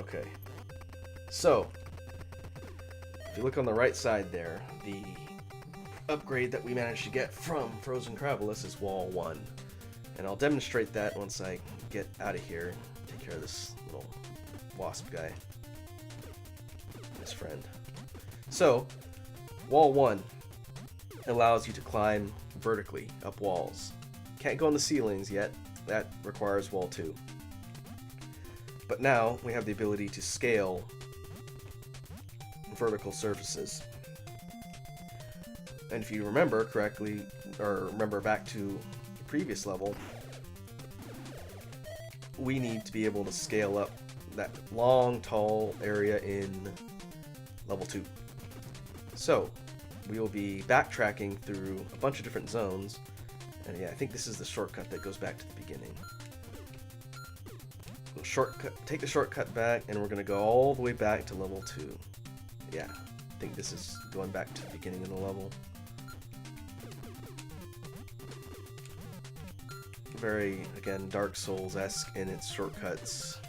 Okay. So, if you look on the right side there, the upgrade that we managed to get from Frozen Crabalus is Wall 1. And I'll demonstrate that once I get out of here. Take care of this little wasp guy. His friend. So, Wall 1 allows you to climb vertically up walls. Can't go on the ceilings yet. That requires Wall 2. But now we have the ability to scale vertical surfaces. And if you remember correctly, or remember back to the previous level, we need to be able to scale up that long, tall area in level 2. So, we will be backtracking through a bunch of different zones. And yeah, I think this is the shortcut that goes back to the beginning. We'll take the shortcut back, and we're going to go all the way back to level 2. Yeah, I think this is going back to the beginning of the level. Very, again, Dark Souls-esque in its shortcuts.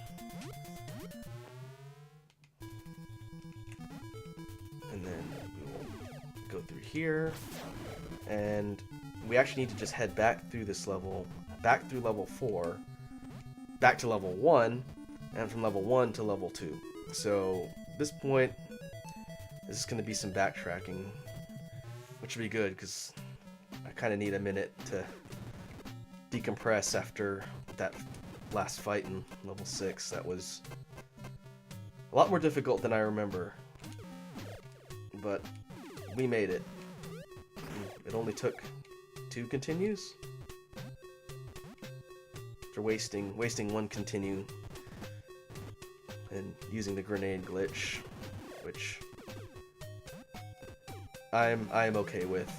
And then we will go through here, and we actually need to just head back through this level, back through level 4, back to level 1, and from level 1 to level 2. So, at this point, this is going to be some backtracking, which will be good, because I kind of need a minute to decompress after that last fight in level 6. That was a lot more difficult than I remember, but we made it. It only took 2 continues? After wasting 1 continue and using the grenade glitch, which I'm okay with.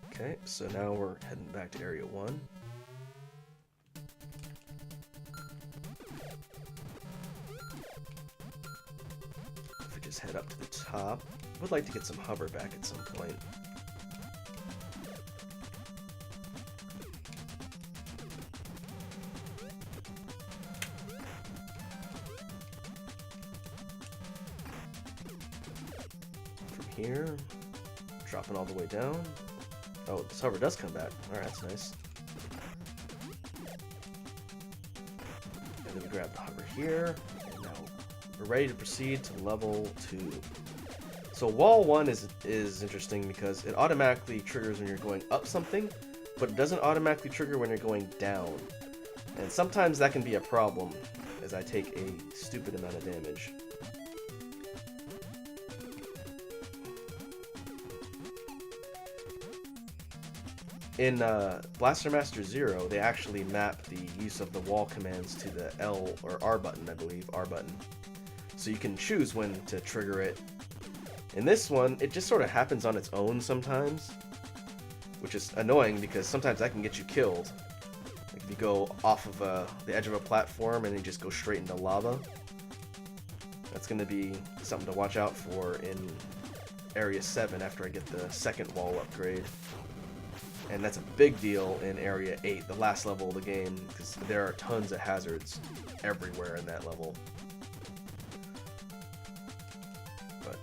Okay, so now we're heading back to Area 1. If we just head up to the top, I would like to get some hover back at some point. From here, dropping all the way down. Oh, this hover does come back. Alright, that's nice. And then we grab the hover here. And now we're ready to proceed to level 2. So Wall 1 is interesting because it automatically triggers when you're going up something, but it doesn't automatically trigger when you're going down. And sometimes that can be a problem, as I take a stupid amount of damage. In Blaster Master 0, they actually map the use of the wall commands to the L or R button, I believe, R button. So you can choose when to trigger it. In this one, it just sort of happens on its own sometimes, which is annoying because sometimes that can get you killed. Like if you go off of the edge of a platform and you just go straight into lava. That's going to be something to watch out for in Area 7 after I get the second wall upgrade. And that's a big deal in Area 8, the last level of the game, because there are tons of hazards everywhere in that level. But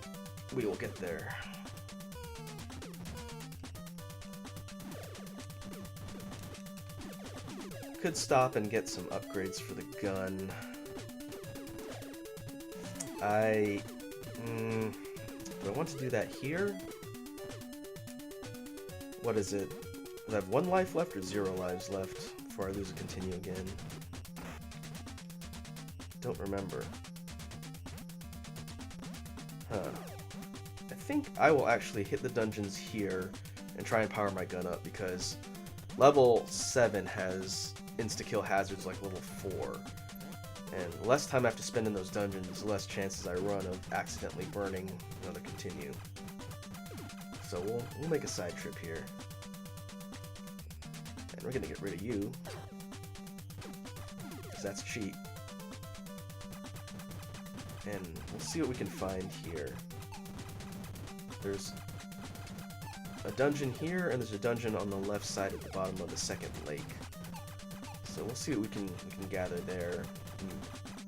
we will get there. Could stop and get some upgrades for the gun. Do I want to do that here? What is it? I have 1 life left or 0 lives left before I lose a continue again? Don't remember. Huh. I think I will actually hit the dungeons here and try and power my gun up because level 7 has insta-kill hazards like level 4. And the less time I have to spend in those dungeons, the less chances I run of accidentally burning another continue. So we'll make a side trip here. And we're gonna get rid of you, because that's cheap. And we'll see what we can find here. There's a dungeon here, and there's a dungeon on the left side at the bottom of the second lake. So we'll see what we can gather there and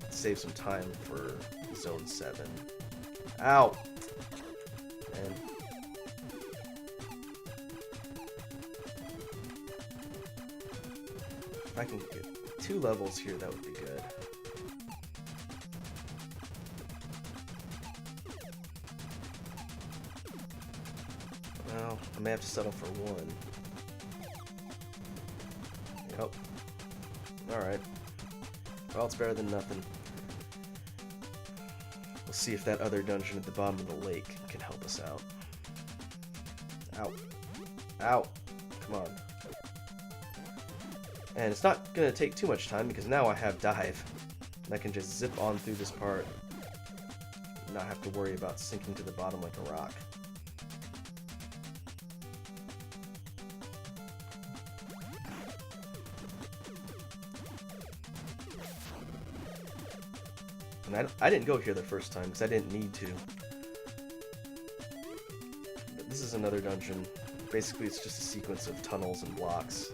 save some time for Zone 7. Ow! And if I can get 2 levels here, that would be good. Well, I may have to settle for 1. Yep. Alright. Well, it's better than nothing. We'll see if that other dungeon at the bottom of the lake can help us out. Ow. Ow. Come on. And it's not going to take too much time because now I have dive. And I can just zip on through this part and not have to worry about sinking to the bottom like a rock. And I didn't go here the first time because I didn't need to. But this is another dungeon. Basically, it's just a sequence of tunnels and blocks.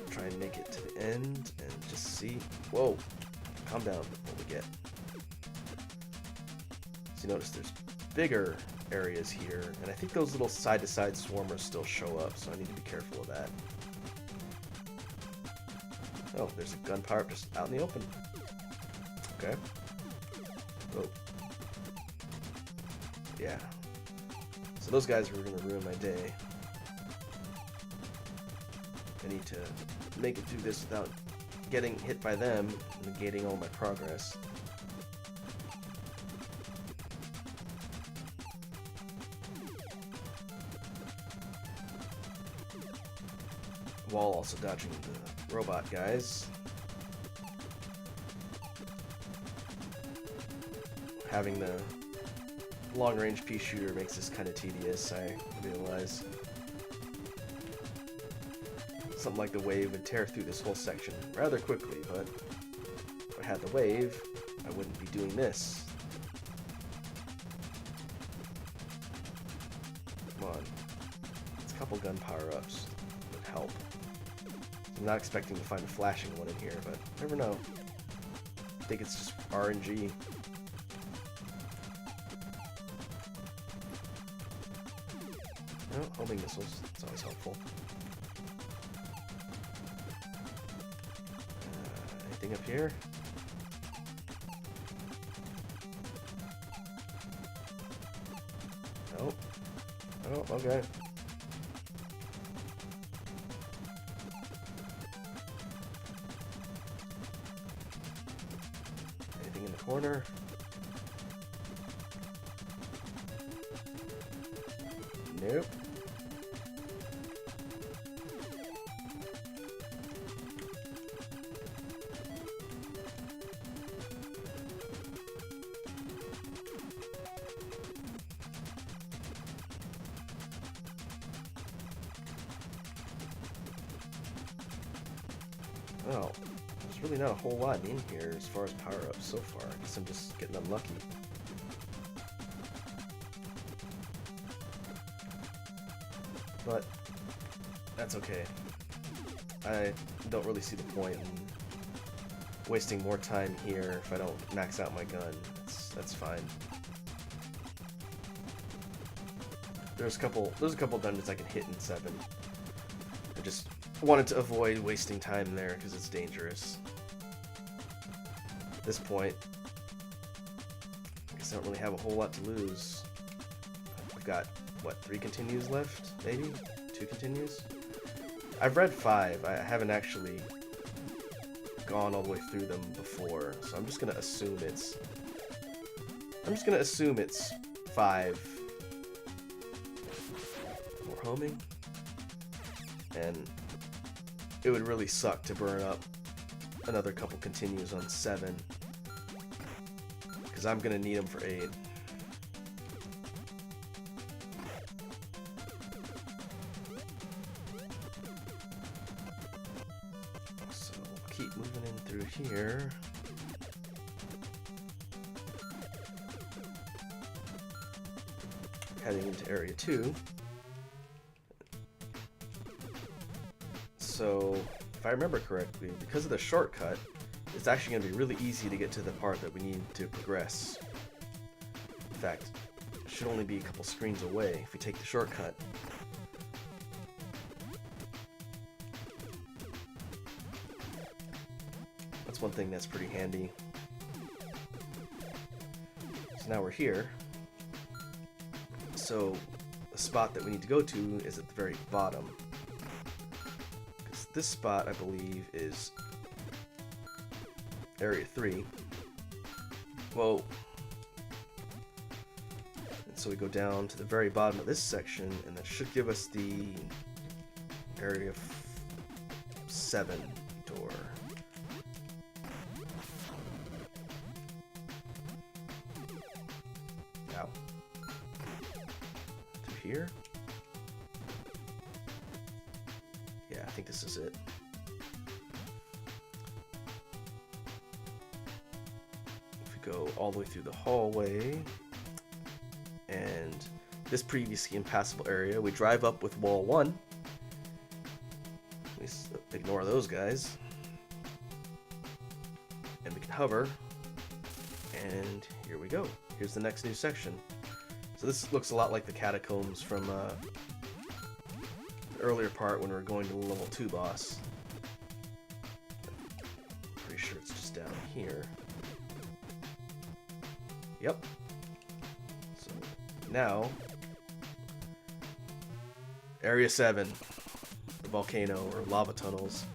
Try and make it to the end and just see. Whoa! Calm down. What we get. So you notice there's bigger areas here, and I think those little side-to-side swarmers still show up, so I need to be careful of that. Oh, there's a gun power up just out in the open. Okay. Oh. Yeah. So those guys were going to ruin my day. I need to make it through this without getting hit by them, negating all my progress. While also dodging the robot guys. Having the long-range pea shooter makes this kind of tedious, I realize. Something like the wave would tear through this whole section rather quickly, but if I had the wave, I wouldn't be doing this. Come on. It's a couple gun power-ups would help. I'm not expecting to find a flashing one in here, but never know. I think it's just RNG. Oh, homing missiles. It's always helpful. Anything up here? Nope. Oh, okay. Corner. Nope. Oh. There's really not a whole lot in here as far as power-ups so far. I guess I'm just getting unlucky. But that's okay. I don't really see the point in wasting more time here if I don't max out my gun. That's fine. There's a couple dungeons I can hit in 7. I just wanted to avoid wasting time there because it's dangerous. At this point, I guess I don't really have a whole lot to lose. I've got, what, 3 continues left? Maybe? 2 continues? I've read 5. I haven't actually gone all the way through them before, so I'm just gonna assume it's 5. More homing. And it would really suck to burn up another couple continues on 7, because I'm gonna need them for aid. So we'll keep moving in through here. heading into Area 2. So, if I remember correctly, because of the shortcut, it's actually going to be really easy to get to the part that we need to progress. In fact, it should only be a couple screens away if we take the shortcut. That's one thing that's pretty handy. So now we're here. So the spot that we need to go to is at the very bottom. Because this spot, I believe, is Area 3. Whoa. And so we go down to the very bottom of this section, and that should give us the Area 7 door. Ow. Through here? Yeah, I think this is it. Go all the way through the hallway, and this previously impassable area, we drive up with wall 1. We ignore those guys, and we can hover, and here we go. Here's the next new section. So this looks a lot like the catacombs from the earlier part when we were going to the level 2 boss. Pretty sure it's just down here. Yep. So now, Area 7, the volcano or lava tunnels.